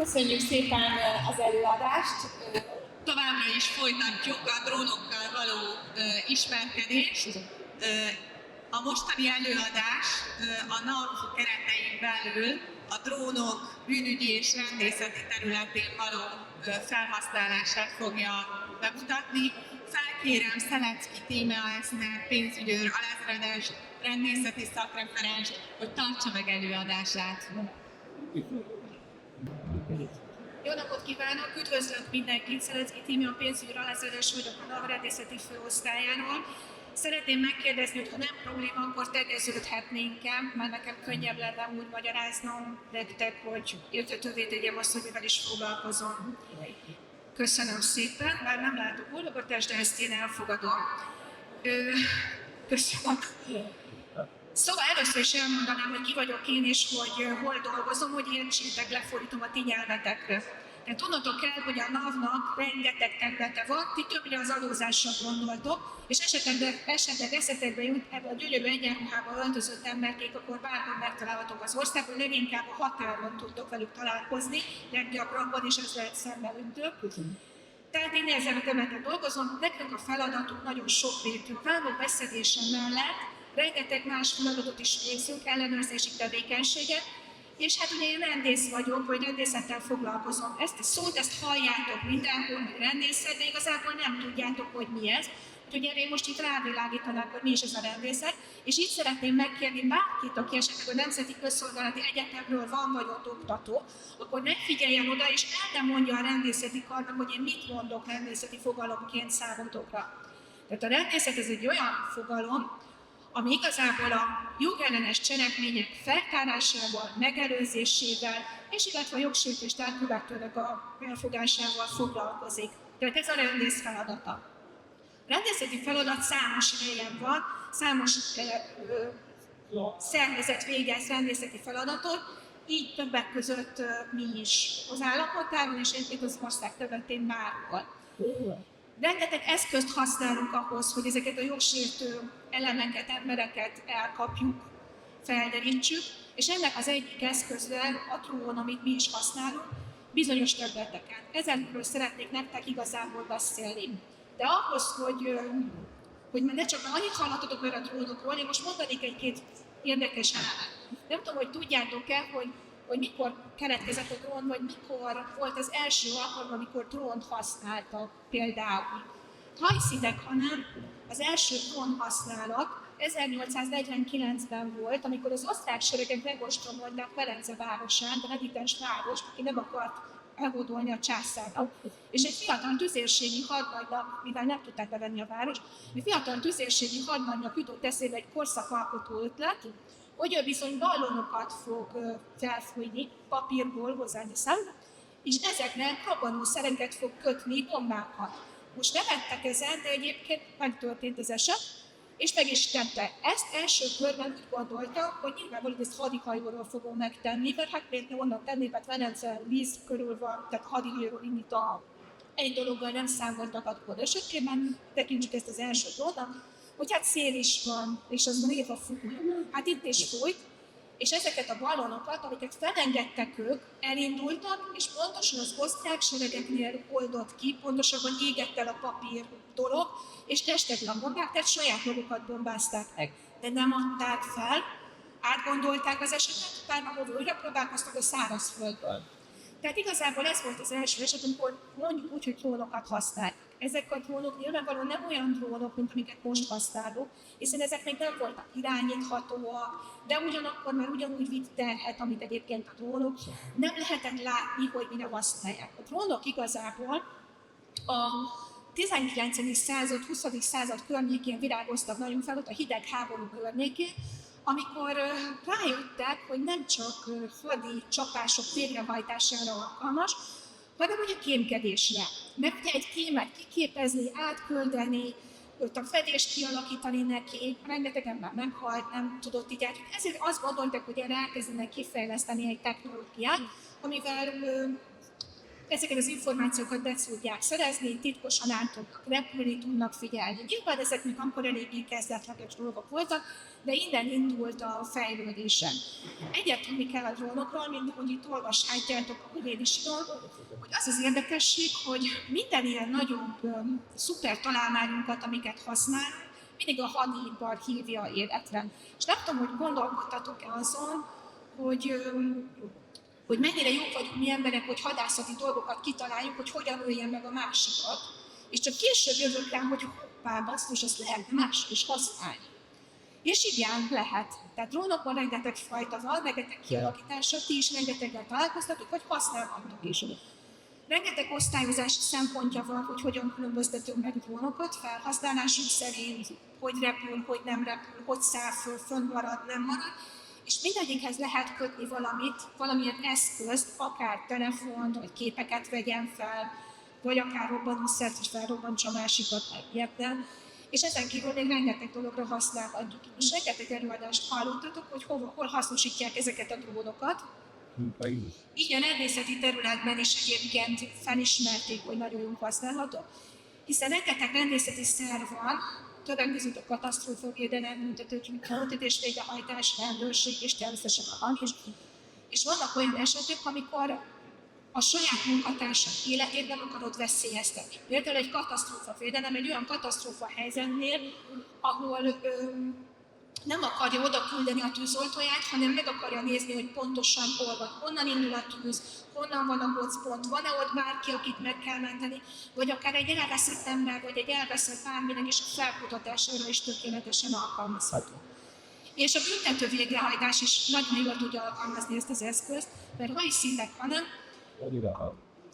Köszönjük szépen az előadást. Továbbra is folytatjuk a drónokkal való ismerkedést. A mostani előadás a NAV keretein belül a drónok bűnügyi és rendészeti területén való felhasználását fogja bemutatni. Felkérem Szelecki Tíme Eszter, pénzügyőr, alezredes, rendészeti szakreferens, hogy tartsa meg előadását. Jó napot kívánok! Üdvözlök mindenkit! Szelecki Tíme, a pénzügyi alezredes vagyok a NAV rendészeti főosztályáról. Szeretném megkérdezni, hogy ha nem probléma, akkor tegeződhetnénk-e, mert nekem könnyebb lenne úgy magyaráznom nektek, hogy érthetővé tegyem azt, hogy mivel is foglalkozom. Köszönöm szépen, bár nem látok bólogatást, de ezt én elfogadom. Köszönöm. Szóval először is elmondanám, hogy ki vagyok én és hogy hol dolgozom, hogy értsétek, lefordítom a ti nyelvetekre. De tudnotok kell, hogy a NAV-nak rengeteg területe van, ti többre az adózásra gondoltok, és esetleg eszetekbe jut ebbe a gyönyörű egyenruhába öltözött emberkék, akkor bárhol megtalálhatok az országban, leginkább a határon tudtok velük találkozni, leggyakrabban, és ez lehet szembe öntök. Tehát én ezen a területen dolgozom, nekünk a feladatunk nagyon sokrétű. Vámok beszedése mellett rengeteg más feladatot is végzünk, ellenőrzési tevékenységet, és hát ugye én rendész vagyok, vagy rendészettel foglalkozom. Ezt a szót, ezt halljátok mindenhol, hogy rendészet, de igazából nem tudjátok, hogy mi ez. Úgyhogy erre én most itt rávilágítanák, hogy mi is ez a rendészet, és itt szeretném megkérni bárkit, aki esetleg a Nemzeti Közszolgálati Egyetemről van vagy ott oktató, akkor ne figyeljen oda, és el nem mondja a rendészeti karnak, hogy én mit mondok rendészeti fogalomként számotokra. Tehát a rendészet ez egy olyan fogalom, ami igazából a jogellenes cselekmények feltárásával, megelőzésével, és illetve a jogsértést elkövetőnek a elfogásával foglalkozik. Tehát ez a rendész feladata. A rendészeti feladat számos helyen van, számos szervezet végez rendészeti feladatot, így többek között mi is az államhatáron, és egyébként az ország területén bárhol. Rengeteg eszközt használunk ahhoz, hogy ezeket a jogsértő elemeket, embereket elkapjuk, felderítsük, és ennek az egyik eszköze a drón, amit mi is használunk, bizonyos területeken. Ezenről szeretnék nektek igazából beszélni. De ahhoz, hogy ne csak annyit hallhatatok már a drónokról, én most mondanék egy-két érdekes elemet. Nem tudom, hogy tudjátok-e, hogy mikor keletkezett a drón, vagy mikor volt az első alkalom, amikor drónt használtak például. Ha hiszitek, hanem az első drón használat 1849-ben volt, amikor az osztrák seregek megostromolták Velence városán, a reditens várost, aki nem akart elhódolni a császárnak. És egy fiatal tüzérségi hadnagynak, mivel nem tudták bevenni a várost, egy fiatal tüzérségi hadnagynak jutott eszébe egy korszakalkotó ötlet, hogy ő bizony ballonokat fog felfújni, papírból hozzányeszem, és ezeknek robbanószereket fog kötni, bombákat. Most nevettek ezen, de egyébként megtörtént az eset, és meg is tette. Ezt első körben úgy gondolta, hogy nyilvánvalóan ezt hadihajóról fogom megtenni, mert hát miért ne onnan tenni, mert Velence víz körül van, tehát hadihajóról indít egy dologgal nem számoltak akkor esetében, tekintsük ezt az első dolgot, hogy hát szél is van, és az néha fúj. Hát itt is fújt, és ezeket a ballonokat, amiket felengedtek ők, elindultak, és pontosan az osztrák seregeknél oldott ki, pontosabban égett el a papír dolog, és testetlen bombák, tehát saját magukat bombázták meg. De nem adták fel, átgondolták az esetet, utána újra próbálkoztak a szárazföldből. Tehát igazából ez volt az első eset, amikor mondjuk úgy, hogy drónokat használják. Ezek a drónok nyilvánvalóan nem olyan drónok, mint amiket most használunk, hiszen ezek még nem voltak irányíthatóak, de ugyanakkor már ugyanúgy vitt terhet, amit egyébként a drónok. Nem lehetett látni, hogy mire használják. A drónok igazából a 19. század, 20. század környékén virágoztak nagyon fel, ott a hidegháború környékén, amikor rájöttek, hogy nem csak földi csapások végrehajtására alkalmas, hanem ugye kémkedésre. Mert ugye egy kémet kiképezni, átküldeni, a fedést kialakítani neki, rengeteg ember meghalt, nem tudott így átjutni. Ezért azt gondolták, hogy erre elkezdenek kifejleszteni egy technológiát, amivel ezeket az információkat be tudják szerezni, titkosan át tudnak repülni, tudnak figyelni. Nyilván ezeknek akkor eléggé kezdetleges dolgok voltak, de innen indult a fejlődésen. Egyet tudni kell a drónokról, mint hogy itt olvashatjátok, hogy én is tudom, hogy az az érdekesség, hogy minden ilyen nagyobb szuper találmányunkat, amiket használ, mindig a hadipar hívja életre. És nem tudom, hogy gondolkodtatok-e azon, hogy mennyire jók vagyunk mi emberek, hogy hadászati dolgokat kitaláljuk, hogy hogyan öljen meg a másikat. És csak később jövök rá, hogy hoppá, basszus, azt lehet más is használni. És igen, lehet. Tehát drónokban rengeteg fajta van, rengeteg kialakítása, ti is rengeteggel találkoztatok, vagy használhatok is. Rengeteg osztályozási szempontja van, hogy hogyan különböztetünk meg drónokat, felhasználásunk szerint, hogy repül, hogy nem repül, hogy száll föl, fönn marad, nem marad. És mindegyikhez lehet kötni valamilyen eszközt, akár telefont, vagy képeket vegyen fel, vagy akár robbanószert is felrobbantsa a másikat megértem. És ezen kívül még rengeteg dologra használhatjuk. És rengeteg előadást hallottatok, hogy hol hasznosítják ezeket a drónokat. Így a rendészeti területben is egyébként felismerték, hogy nagyon jól használható, hiszen rengeteg rendészeti szerv van, többek között a katasztrófavédelem, büntetőügyész végrehajtás, rendőrség és természetesen a bank is. És vannak olyan esetek, amikor a saját munkatársak életét nem akarod veszélyeztetni. Például egy katasztrófavédelem egy olyan katasztrófa helyzetnél, ahol nem akarja oda küldeni a tűzoltóját, hanem meg akarja nézni, hogy pontosan hol van, honnan indul a tűz, honnan van a hotspot, van-e ott bárki, akit meg kell menteni, vagy akár egy elveszett ember, vagy egy elveszett bárminek is a felkutatására is tökéletesen alkalmazható. És a büntető végrehajtás is nagyon jól tudja alkalmazni ezt az eszközt, mert ha is szintek, hanem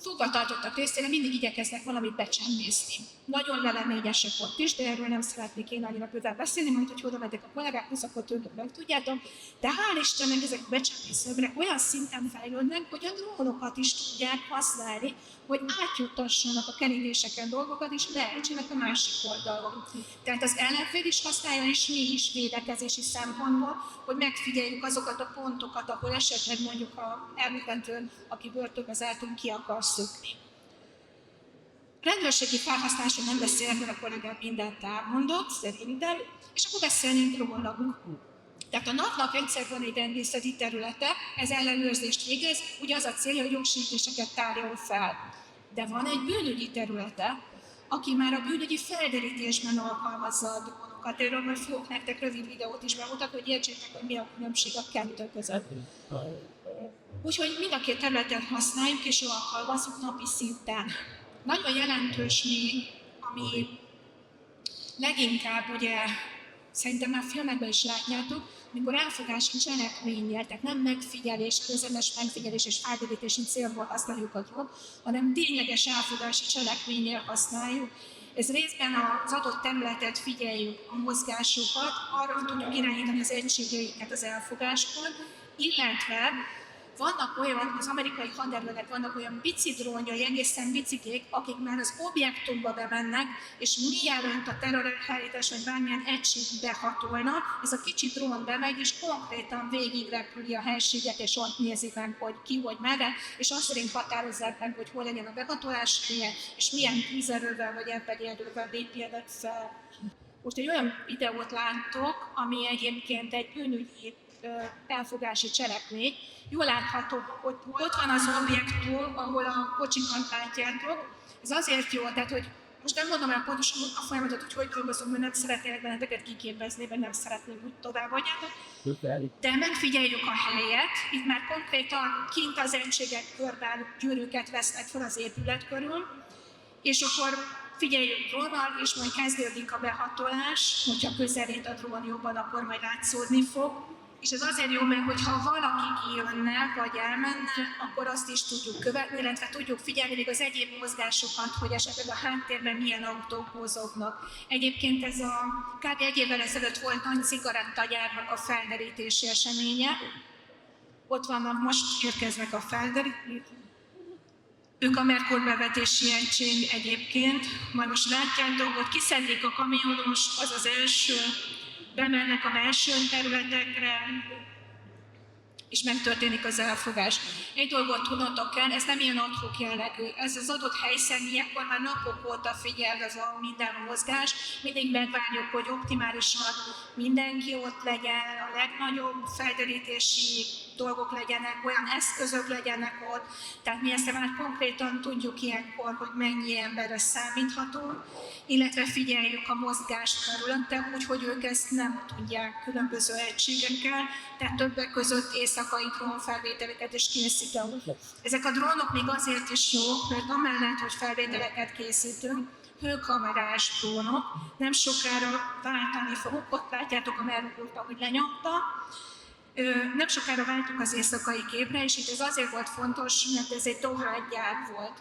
fogvatartottak részére mindig igyekeznek valamit becsempészni. Nagyon leleményesek ott is, de erről nem szeretnék én annyira közel beszélni, majd hogy oda megyek a kollégákhoz, akkor tőlük meg tudjátok. De hál' Istennek ezek a becsempészőbrek olyan szinten fejlődnek, hogy a drónokat is tudják használni, hogy átjuttassanak a kerüléseken dolgokat, és leeltsenek a másik oldalon. Tehát az ellenfél is használja, és mi is védekezési szempontból, hogy megfigyeljük azokat a pontokat, ahol esetleg mondjuk a elmúltentől, aki börtönbe zártunk, ki akar szökni. Rendőrségi felhasználásról nem beszélek, mert a kollégám mindent elmondott, szerintem, és akkor beszélnénk róla. Tehát a NAV-nak egyszer van egy rendészeti területe, ez ellenőrzést végez, ugye az a célja, hogy jogsértéseket tárjon fel. De van egy bűnügyi területe, aki már a bűnügyi felderítésben alkalmazza a drónokat. Erről majd fogok nektek rövid videót is bemutatni, hogy értsétek, hogy mi a különbség a kettő között. Úgyhogy mind a két területet használjuk és alkalmazzuk napi szinten. Nagyon jelentős még, ami leginkább ugye szerintem már filmekben is látjátok, mikor elfogási cselekménnyel, tehát nem megfigyelés, közömes megfigyelés és felderítési célból használjuk a drónt, hanem tényleges elfogási cselekménnyel használjuk. Ez részben az adott területet figyeljük, a mozgásokat, arra tudjuk irányítani az egységeiket az elfogáskor, illetve vannak olyan, az amerikai haderőnek vannak olyan pici drónjai, egészen biciklik, akik már az objektumba bemennek, és mielőtt a terrorhárítás vagy bármilyen egység behatolna, ez a kicsi drón bemegy, és konkrétan végigrepüli a helységet, és ott nézik meg, hogy ki, hogy merre, és azt szerint határozzák meg, hogy hol legyen a behatolás helye, és milyen tűzerővel vagy emberi erővel lépjenek fel. Most egy olyan videót láttok, ami egyébként egy bűnügyi elfogási cselekmény. Jól látható, hogy ott van az objektum, ahol a kocsikat látjátok. Ez azért jó, tehát hogy most nem mondom el pontosan a folyamatot, hogy dolgozom, mert nem szeretnék benneteket kiképezni, mert nem szeretném úgy továbbadjátok. De megfigyeljük a helyet, itt már konkrétan kint az egységek körben gyűrűket vesznek fel az épület körül, és akkor figyeljük drónnal, és majd kezdődik a behatolás, hogyha közelít a drón jobban, akkor majd látszódni fog. És ez azért jó, mert hogyha valaki kijönne, vagy elmenne, akkor azt is tudjuk követni, illetve tudjuk figyelni még az egyéb mozgásokat, hogy esetleg a háttérben milyen autók mozognak. Egyébként ez kb. Egy évvel ezelőtt volt nagy cigarettagyárnak a felderítési eseménye. Ott vannak, most érkeznek a felderítések. Ők a Merkur bevetési egység egyébként. Majd most látjátok, hogy kiszedik a kamionost, az az első, bemennek a belső területekre, és megtörténik az elfogás. Egy dolgot tudnotok kell, ez nem ilyen ad-hoc jellegű. Ez az adott helyszín, ilyenkor már napok óta figyelve van minden mozgás, mindig megvárjuk, hogy optimálisan mindenki ott legyen, a legnagyobb felderítési dolgok legyenek, olyan eszközök legyenek ott. Tehát mi ezt már konkrétan tudjuk ilyenkor, hogy mennyi emberre számíthatunk, illetve figyeljük a mozgást körülötte, úgyhogy ők ezt nem tudják különböző egységekkel, tehát többek között éjszakai drónfelvételeket is készítünk. Ezek a drónok még azért is jók, mert amellett, hogy felvételeket készítünk, hőkamerás drónok, nem sokára váltani fogunk, ott látjátok a merülőt, ahogy lenyomta. Nem sokára váltunk az éjszakai képre, és itt ez azért volt fontos, mert ez egy dohánygyár volt.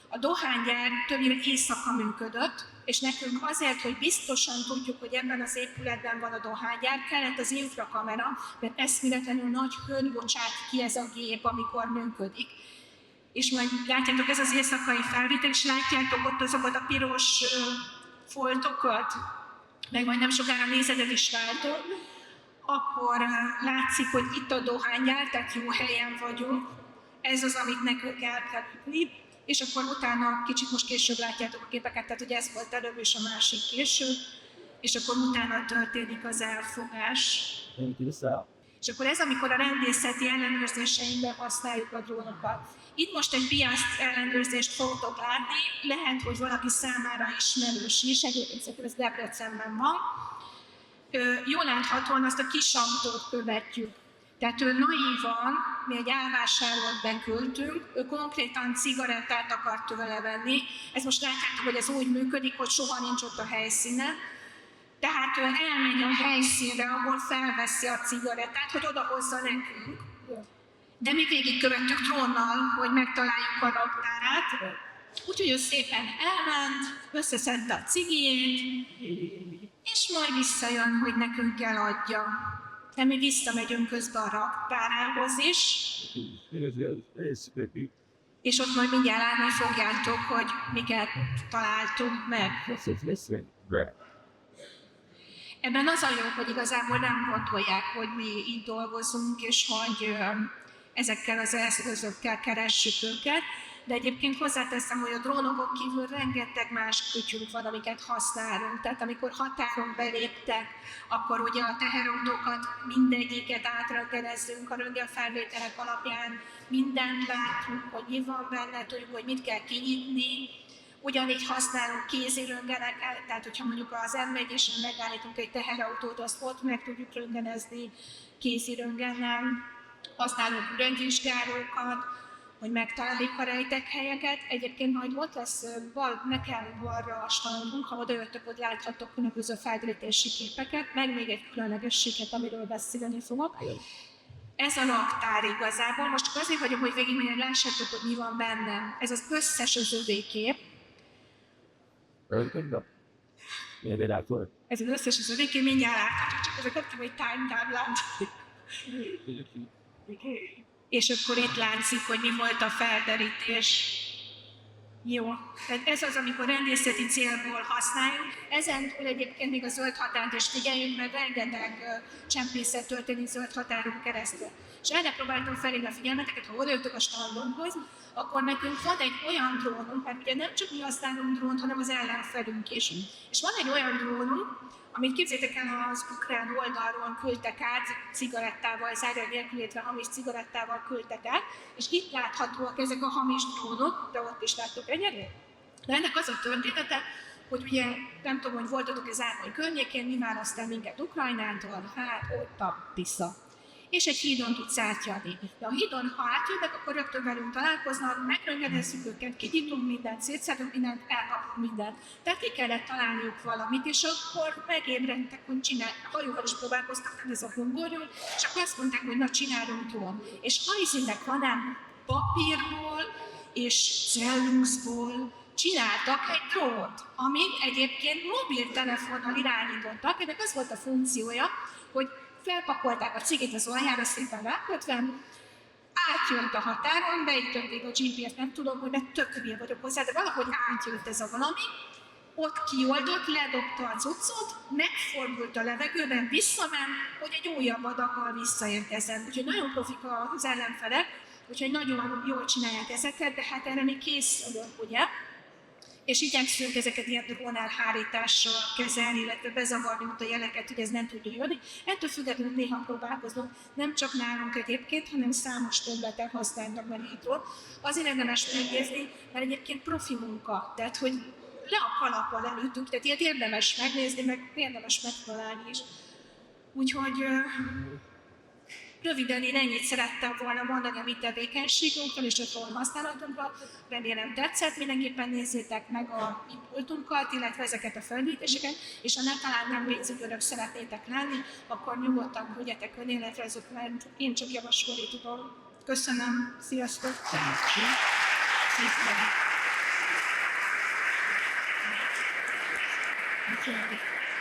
A dohánygyár többnyire éjszaka működött, és nekünk azért, hogy biztosan tudjuk, hogy ebben az épületben van a dohánygyár, kellett az infrakamera, mert eszméletlenül nagy hőt bocsát ki ez a gép, amikor működik. És majd látjátok, ez az éjszakai felvétel, és látjátok ott azokat a piros foltokat, meg majd nem sokára nézetet is látok, akkor látszik, hogy itt a dohánygyár, tehát jó helyen vagyunk. Ez az, amit nekünk el kell ütni, és akkor utána, kicsit most később látjátok a képeket, tehát ugye ez volt előbb, és a másik később, és akkor utána történik az elfogás. És akkor ez, amikor a rendészeti ellenőrzéseinkben használjuk a drónokat. Itt most egy piaszt ellenőrzést fogtok látni, lehet, hogy valaki számára ismerős is, egyébként ez Debrecenben van. Jól láthatóan azt a kis autót követjük. Tehát ő naívan, mi egy elvásárolt beküldtünk, ő konkrétan cigarettát akart tőle venni. Ez most látjátok, hogy ez úgy működik, hogy soha nincs ott a helyszínen. Tehát ő elmegy a helyszínre, ahol felveszi a cigarettát, hogy odahozza nekünk. De mi végigkövettük drónnal, hogy megtaláljuk a raktárát. Úgyhogy ő szépen elment, összeszedte a cigijét, és majd visszajön, hogy nekünk eladja. De mi visszamegyünk közben a raktárához is, és ott majd mindjárt látni fogjátok, hogy miket találtunk meg. Ebben az a jó, hogy igazából nem gondolják, hogy mi itt dolgozunk, és hogy ezekkel az eszközökkel keressük őket, de egyébként hozzáteszem, hogy a drónokon kívül rengeteg más kütyünk van, amiket használunk. Tehát amikor határon beléptek, akkor ugye a teherautókat mindegyiket átröntgenezzünk a röntgenfelvételek alapján, mindent látunk, hogy mi van benne, tudjuk, hogy mit kell kinyitni. Ugyanígy használunk kézi röntgeneket, tehát hogyha mondjuk az M1-esen megállítunk egy teherautót, azt ott meg tudjuk röntgenezni kézi röntgennel. Használunk röntgenvizsgálókat, hogy megtaláljuk a rejtek helyeket. Egyébként majd ott lesz nekem balra a standunk, ha odajöttök, hogy láthatok különböző felderítési képeket, meg még egy különlegességet, amiről beszélni fogok. Ez a raktár igazából, most csak azért vagyok, hogy végigmenjen, hogy lássátok, hogy mi van benne. Ez az összes özövékép. Ez az összes özövékép, mindjárt látható, csak ezek kapcsolom egy time-táblát. És akkor itt látszik, hogy mi volt a felderítés. Jó, tehát ez az, amikor rendészeti célból használjuk. Ezen túl egyébként még a zöld határt is figyeljünk, mert rengeteg csempészet történik zöld határon keresztül. És erre próbáltam felhívni a figyelmeteket, ha odajöttök a standunkhoz, akkor nekünk van egy olyan drónunk, mert ugye nem csak mi használunk drónt, hanem az ellenfelünk is. És van egy olyan drónunk, amit képzeljétek el, az ukrán oldalról küldtek át cigarettával, zárójel nélkül, illetve hamis cigarettával küldtek át, és itt láthatóak ezek a hamis drónok, de ott is láttok egyedül. De ennek az a története, hogy ugye nem tudom, hogy voltatok az Árpály környékén, mi választál minket Ukrajnától, hát ott a Tisza. És egy hídon tudsz átjönni. De a hídon, ha átjönnek, akkor rögtön velünk találkoznak, megröngedezzük őket, kinyitunk mindent, szétszedünk mindent, elkapunk mindent. Tehát ki kellett találniuk valamit, és akkor megébredtek, hogy hajóval is próbálkoztak, ez a hungorjon, és akkor azt mondták, hogy na csinálunk drón. És hajszínek van ám papírból és celluszból csináltak egy drónt, amit egyébként mobiltelefonnal irányítottak. Ennek az volt a funkciója, hogy felpakolták a cigit az oljára szépen rákötve, átjött a határon, beütötték a GPS-t, nem tudom, hogy mert tök hülye vagyok hozzá, de valahogy átjött ez a valami, ott kioldott, ledobta a cuccot, megfordult a levegőben, visszament, hogy egy újabb adaggal visszaérkezzen. Úgyhogy nagyon profik az ellenfelek, úgyhogy nagyon jól csinálják ezeket, de hát erre mi készülünk, ugye? És igyekszünk ezeket ilyen drónelhárítással kezelni, illetve bezavarni ott a jeleket, hogy ez nem tudja jönni. Ettől függetlenül néha próbálkozunk, nem csak nálunk egyébként, hanem számos területen használnak a drón. Azért érdemes megnézni, mert egyébként profi munka, tehát hogy le a kalappal előttünk, tehát ilyet érdemes megnézni, meg érdemes megtalálni is. Úgyhogy röviden én ennyit szerettem volna mondani a mi tevékenységünkről és a drón használatunkról. Remélem tetszett, mindenképpen nézzétek meg a mi pultunkat, illetve ezeket a felvételéseket, és ha netán nem végzőgörök szeretnétek lenni, akkor nyugodtan küldjetek önéletrajzot, mert én csak javasolni tudom. Köszönöm, sziasztok! Thank you.